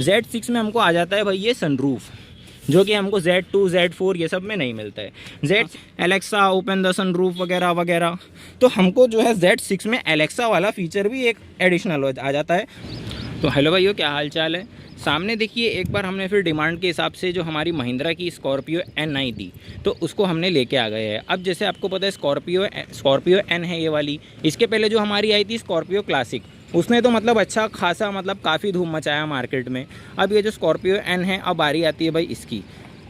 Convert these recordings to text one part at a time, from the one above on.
Z6 में हमको आ जाता है भाई ये सनरूफ, जो कि हमको Z2 Z4 ये सब में नहीं मिलता है। Z Alexa open the sunroof वगैरह वगैरह, तो हमको जो है Z6 में एलेक्सा वाला फीचर भी एक एडिशनल आ जाता है। तो हेलो भाइयों, क्या हाल चाल है। सामने देखिए, एक बार हमने फिर डिमांड के हिसाब से जो हमारी महिंद्रा की स्कॉर्पियो एन आई थी, तो उसको हमने लेके आ गए हैं। अब जैसे आपको पता है स्कॉर्पियो एन है ये वाली, इसके पहले जो हमारी आई थी स्कॉर्पियो क्लासिक, उसने तो मतलब अच्छा खासा मतलब काफ़ी धूम मचाया मार्केट में। अब ये जो स्कॉर्पियो एन है, अब बारी आती है भाई इसकी।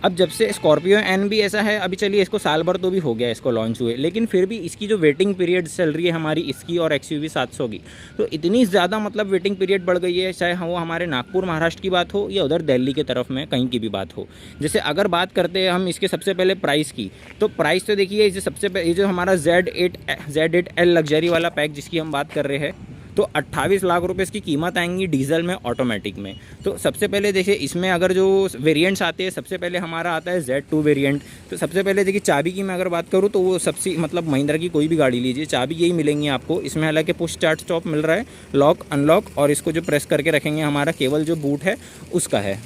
अब जब से स्कॉर्पियो एन भी ऐसा है, अभी चलिए इसको साल भर तो भी हो गया इसको लॉन्च हुए, लेकिन फिर भी इसकी जो वेटिंग पीरियड चल रही है हमारी इसकी और XUV 700 की, तो इतनी ज़्यादा मतलब वेटिंग पीरियड बढ़ गई है, चाहे वो हमारे नागपुर महाराष्ट्र की बात हो या उधर दिल्ली की तरफ में कहीं की भी बात हो। जैसे अगर बात करते हैं हम इसके सबसे पहले प्राइस की, तो प्राइस तो देखिए इसे सबसे पहले ये जो हमारा Z8L लग्जरी वाला पैक जिसकी हम बात कर रहे हैं, तो 28 लाख रुपए इसकी कीमत आएंगी डीजल में ऑटोमेटिक में। तो सबसे पहले देखिए इसमें अगर जो वेरिएंट्स आते हैं, सबसे पहले हमारा आता है Z2 वेरिएंट। तो सबसे पहले देखिए चाबी की मैं अगर बात करूँ तो वो सबसे मतलब महिंद्रा की कोई भी गाड़ी लीजिए चाबी यही मिलेंगी आपको। इसमें हालांकि पुश स्टार्ट स्टॉप मिल रहा है, लॉक अनलॉक, और इसको जो प्रेस करके रखेंगे हमारा केवल जो बूट है उसका है।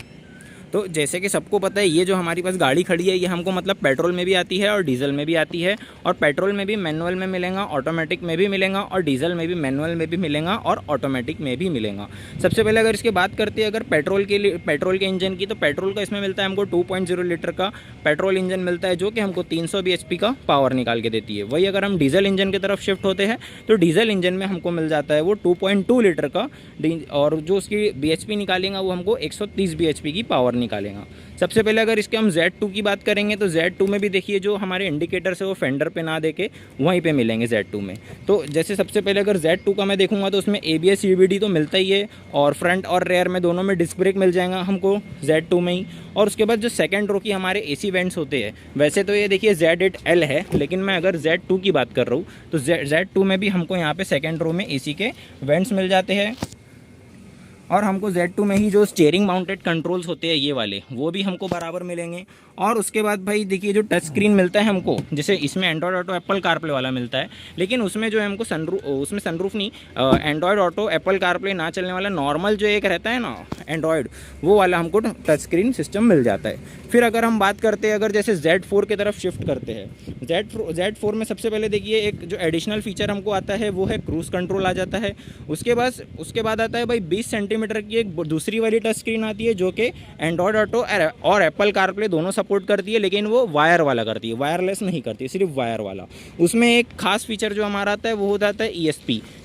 तो जैसे कि सबको पता है, ये जो हमारी पास गाड़ी खड़ी है ये हमको मतलब पेट्रोल में भी आती है और डीजल में भी आती है, और पेट्रोल में भी मैनुअल में मिलेगा, ऑटोमेटिक में भी मिलेगा, और डीजल में भी मैनुअल में भी मिलेगा और ऑटोमेटिक में भी मिलेगा। सबसे पहले अगर इसकी बात करते हैं अगर पेट्रोल के इंजन की, तो पेट्रोल का इसमें मिलता है हमको 2.0 लीटर का पेट्रोल इंजन मिलता है, जो कि हमको 300 bhp का पावर निकाल के देती है। वही अगर हम डीजल इंजन की तरफ शिफ्ट होते हैं तो डीजल इंजन में हमको मिल जाता है वो 2.2 लीटर का, और जो उसकी bhp निकालेगा वो हमको 130 bhp की पावर निकालेगा। सबसे पहले अगर इसके हम Z2 की बात करेंगे तो Z2 में भी देखिए जो हमारे इंडिकेटर्स है वो फेंडर पे ना देके वहीं पे मिलेंगे Z2 में। तो जैसे सबसे पहले अगर Z2 का मैं देखूंगा तो उसमें ABS CVT तो मिलता ही है, और फ्रंट और रेयर में दोनों में डिस्क ब्रेक मिल जाएगा हमको Z2 में ही। और उसके बाद जो सेकंड रो की हमारे AC वेंट्स होते हैं, वैसे तो ये देखिए Z8L है, लेकिन मैं अगर Z2 की बात कर रहा हूँ तो Z2 में भी हमको यहाँ पे सेकेंड रो में AC के वेंट्स मिल जाते हैं, और हमको Z2 में ही जो स्टीयरिंग माउंटेड कंट्रोल्स होते हैं ये वाले वो भी हमको बराबर मिलेंगे। और उसके बाद भाई देखिए जो टच स्क्रीन मिलता है हमको, जैसे इसमें एंड्रॉयड ऑटो एप्पल कारप्ले वाला मिलता है, लेकिन उसमें जो है हमको उसमें सनरूफ नहीं, एंड्रॉयड ऑटो एप्पल कारप्ले ना चलने वाला नॉर्मल जो एक रहता है ना एंड्रॉयड, वो वाला हमको टच स्क्रीन सिस्टम मिल जाता है। फिर अगर हम बात करते हैं अगर जैसे Z4 की तरफ शिफ्ट करते हैं, Z4 में सबसे पहले देखिए एक जो एडिशनल फीचर हमको आता है वो है क्रूज़ कंट्रोल आ जाता है। उसके बाद आता है भाई 20 सेंटीमीटर की एक दूसरी वाली टच स्क्रीन आती है, जो कि एंड्रॉयड ऑटो और एप्पल कारप्ले दोनों सपोर्ट करती है, लेकिन वो वायर वाला करती है, वायरलेस नहीं करती, सिर्फ वायर वाला। उसमें एक खास फीचर जो हमारा आता है वो हो जाता है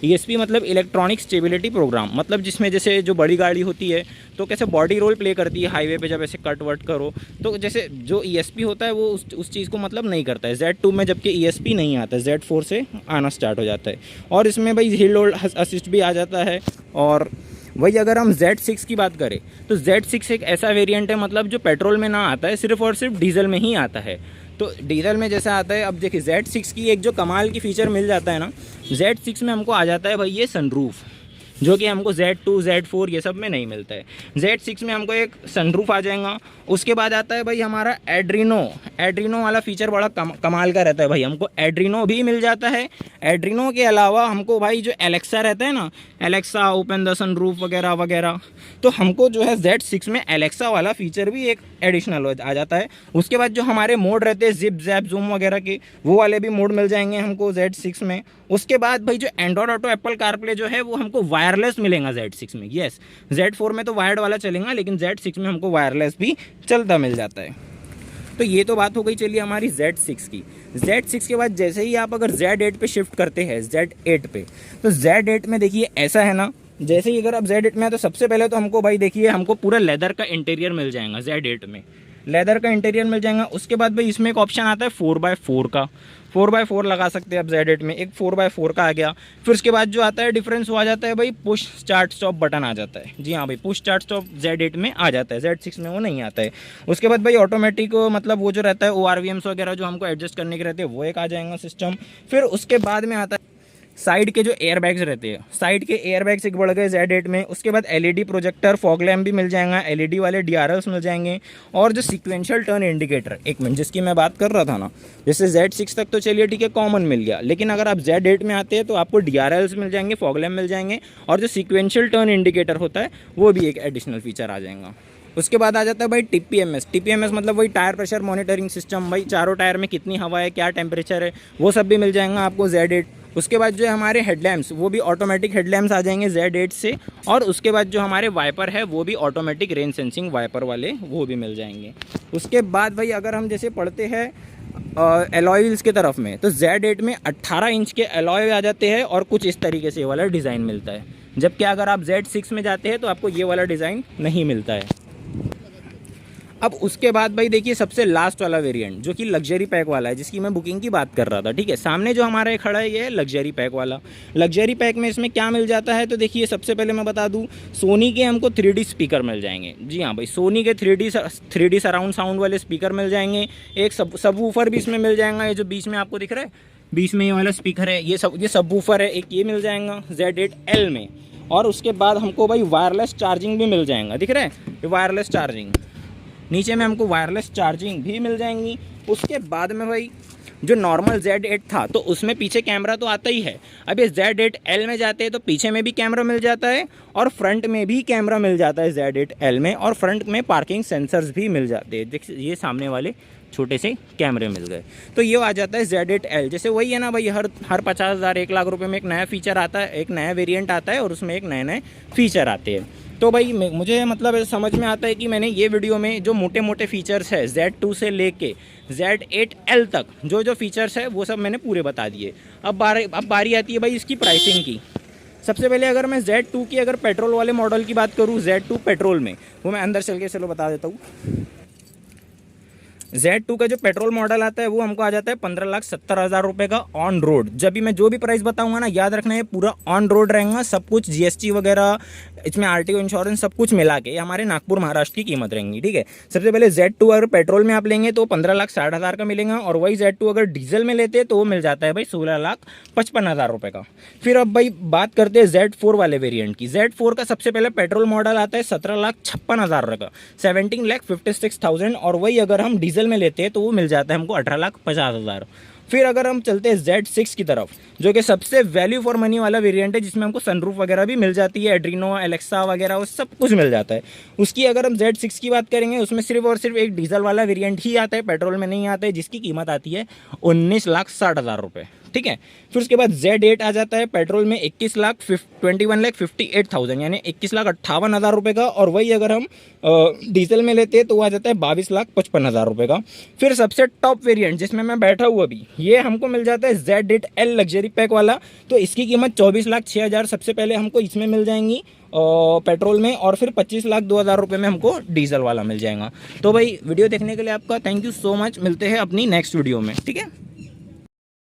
ESP मतलब इलेक्ट्रॉनिक स्टेबिलिटी प्रोग्राम, मतलब जिसमें जैसे जो बड़ी गाड़ी होती है तो कैसे बॉडी रोल प्ले करती है हाईवे पे जब ऐसे कट वट करो, तो जैसे जो ESP होता है वो उस चीज़ को मतलब नहीं करता है Z2 में, जबकि ESP नहीं आता है, Z4 से आना स्टार्ट हो जाता है। और इसमें भाई हिल होल्ड असिस्ट भी आ जाता है। और वही अगर हम Z6 की बात करें तो Z6 एक ऐसा वेरिएंट है मतलब जो पेट्रोल में ना आता है, सिर्फ और सिर्फ डीजल में ही आता है। तो डीजल में जैसा आता है, अब देखिए Z6 की एक जो कमाल की फीचर मिल जाता है ना, Z6 में हमको आ जाता है भाई ये सनरूफ, जो कि हमको Z2 Z4 ये सब में नहीं मिलता है। Z6 में हमको एक सनरूफ आ जाएगा। उसके बाद आता है भाई हमारा एड्रीनो वाला फीचर बड़ा कमाल का रहता है भाई, हमको एड्रीनो भी मिल जाता है। एड्रीनो के अलावा हमको भाई जो एलेक्सा रहता है ना, एलेक्सा ओपन द सनरूफ वगैरह वगैरह, तो हमको जो है Z6 में एलेक्सा वाला फीचर भी एक एडिशनल आ जाता है। उसके बाद जो हमारे मोड रहते हैं जिप जैप जूम वगैरह के, वो वाले भी मोड मिल जाएंगे हमको Z6 में। उसके बाद भाई जो एंड्रॉयड ऑटो एप्पल कारप्ले जो है वो हमको वायरलेस मिलेगा Z6 में। यस, Z4 में तो वायर्ड वाला चलेगा, लेकिन Z6 में हमको वायरलेस भी चलता मिल जाता है। तो ये तो बात हो गई चलिए हमारी Z6 की। Z6 के बाद जैसे ही आप अगर Z8 पे शिफ्ट करते हैं, Z8 पे, तो Z8 में देखिए ऐसा है ना, जैसे ही अगर आप Z8 में है तो सबसे पहले तो हमको भाई देखिए हमको पूरा लेदर का इंटीरियर मिल जाएगा Z8 में, लेदर का इंटीरियर मिल जाएगा। उसके बाद भाई इसमें एक ऑप्शन आता है 4x4 का, 4x4 लगा सकते हैं आप Z8 में, एक 4x4 का आ गया। फिर उसके बाद जो आता है डिफरेंस वो आ जाता है भाई पुश स्टार्ट स्टॉप बटन आ जाता है। जी हाँ भाई, पुश स्टार्ट स्टॉप Z8 में आ जाता है, Z6 में वो नहीं आता है। उसके बाद भाई ऑटोमेटिक मतलब वो जो रहता है ORVMs वगैरह जो हमको एडजस्ट करने के रहते हैं वो एक आ जाएगा सिस्टम। फिर उसके बाद में आता है साइड के जो एयर बैग्स रहते हैं, साइड के एयर बैग्स एक बढ़ गए Z8 में। उसके बाद LED प्रोजेक्टर, फॉग लैम्प भी मिल जाएगा, LED वाले DRLs मिल जाएंगे, और जो सीक्वेंशियल टर्न इंडिकेटर, एक मिनट, जिसकी मैं बात कर रहा था ना, जैसे Z6 तक तो चलिए ठीक है कॉमन मिल गया, लेकिन अगर आप Z8 में आते हैं तो आपको DRLs मिल जाएंगे, फॉग लैम्प मिल जाएंगे, और जो सीक्वेंशियल टर्न इंडिकेटर होता है वो भी एक एडिशनल फीचर आ जाएगा। उसके बाद आ जाता है भाई TPMS। TPMS मतलब वही टायर प्रेशर मॉनिटरिंग सिस्टम, भाई चारों टायर में कितनी हवा है, क्या टेम्परेचर है, वो सब भी मिल जाएगा आपको Z8। उसके बाद जो है हमारे हेडलैम्प्स, वो भी ऑटोमेटिक हेडलैम्प्स आ जाएंगे Z8 से, और उसके बाद जो हमारे वाइपर है वो भी ऑटोमेटिक रेन सेंसिंग वाइपर वाले वो भी मिल जाएंगे। उसके बाद भाई अगर हम जैसे पढ़ते हैं एलॉय व्हील्स की तरफ में, तो Z8 में 18 इंच के एलॉय आ जाते हैं, और कुछ इस तरीके से ये वाला डिज़ाइन मिलता है, जबकि अगर आप Z6 में जाते हैं तो आपको ये वाला डिज़ाइन नहीं मिलता है। अब उसके बाद भाई देखिए सबसे लास्ट वाला वेरिएंट जो कि लग्जरी पैक वाला है, जिसकी मैं बुकिंग की बात कर रहा था, ठीक है। सामने जो हमारा खड़ा है ये है लग्जरी पैक वाला। लग्जरी पैक में इसमें क्या मिल जाता है, तो देखिए सबसे पहले मैं बता दूं, सोनी के हमको 3D स्पीकर मिल जाएंगे। जी हाँ भाई, सोनी के 3D सराउंड साउंड वाले स्पीकर मिल जाएंगे। एक सबवूफर भी इसमें मिल जाएगा, ये जो बीच में आपको दिख रहा है, बीच में ये वाला स्पीकर है, ये सबवूफर है, एक ये मिल जाएगा Z8L में। और उसके बाद हमको भाई वायरलेस चार्जिंग भी मिल जाएगा, दिख रहा है ये वायरलेस चार्जिंग, नीचे में हमको वायरलेस चार्जिंग भी मिल जाएंगी। उसके बाद में भाई जो नॉर्मल Z8 था तो उसमें पीछे कैमरा तो आता ही है, अब ये Z8L में जाते हैं तो पीछे में भी कैमरा मिल जाता है और फ्रंट में भी कैमरा मिल जाता है Z8L में, और फ्रंट में पार्किंग सेंसर्स भी मिल जाते हैं। देखिए ये सामने वाले छोटे से कैमरे मिल गए, तो ये आ जाता है Z8L। जैसे वही है ना भाई, हर 50,000 1 लाख रुपए में एक नया फीचर आता है, एक नया वेरिएंट आता है, और उसमें एक नए नए फीचर आते हैं। तो भाई मुझे मतलब समझ में आता है कि मैंने ये वीडियो में जो मोटे मोटे फीचर्स है Z2 से लेके Z8L तक जो जो फीचर्स है वो सब मैंने पूरे बता दिए। अब बारी आती है भाई इसकी प्राइसिंग की। सबसे पहले अगर मैं Z2 की अगर पेट्रोल वाले मॉडल की बात करूँ, Z2 पेट्रोल में, वो मैं अंदर चल के चलो बता देता हूँ। Z2 का जो पेट्रोल मॉडल आता है वो हमको आ जाता है 15,70,000 रुपये का ऑन रोड। जब भी मैं जो भी प्राइस बताऊंगा ना, याद रखना ये पूरा ऑन रोड रहेगा, सब कुछ GST वगैरह इसमें RTO इंश्योरेंस सब कुछ मिला के हमारे नागपुर महाराष्ट्र की कीमत रहेंगी, ठीक है। सबसे पहले Z2 अगर पेट्रोल में आप लेंगे तो 15,60,000 का मिलेगा, और वही Z2 अगर डीजल में लेते हैं तो वो मिल जाता है भाई 16,55,000 रुपये का। फिर अब भाई बात करते हैं Z4 वाले वेरिएंट की। Z4 का सबसे पहले पेट्रोल मॉडल आता है 17,56,000 रुपये का, 17,56,000, और वही अगर हम डीजल में लेते हैं तो वो मिल जाता है हमको 18,50,000। फिर अगर हम चलते हैं Z6 की तरफ, जो कि सबसे वैल्यू फॉर मनी वाला वेरिएंट है, जिसमें हमको सनरूफ वगैरह भी मिल जाती है, एड्रीनो, एलेक्सा वगैरह वो सब कुछ मिल जाता है। उसकी अगर हम Z6 की बात करेंगे, उसमें सिर्फ और सिर्फ एक डीजल वाला वेरिएंट ही आता है, पेट्रोल में नहीं आता है, जिसकी कीमत आती है 19,60,000 रुपये, ठीक है। फिर उसके बाद Z8 आ जाता है पेट्रोल में 21,58,000 यानी 21,58,000 रुपये का, और वही अगर हम डीजल में लेते हैं तो वो आ जाता है 22,55,000 रुपये का। फिर सबसे टॉप वेरिएंट जिसमें मैं बैठा हुआ अभी, ये हमको मिल जाता है Z8L लग्जरी पैक वाला, तो इसकी कीमत 24,06,000 सबसे पहले हमको इसमें मिल जाएंगी पेट्रोल में, और फिर 25,02,000 रुपये में हमको डीजल वाला मिल जाएगा। तो भाई वीडियो देखने के लिए आपका थैंक यू सो मच, मिलते हैं अपनी नेक्स्ट वीडियो में, ठीक है।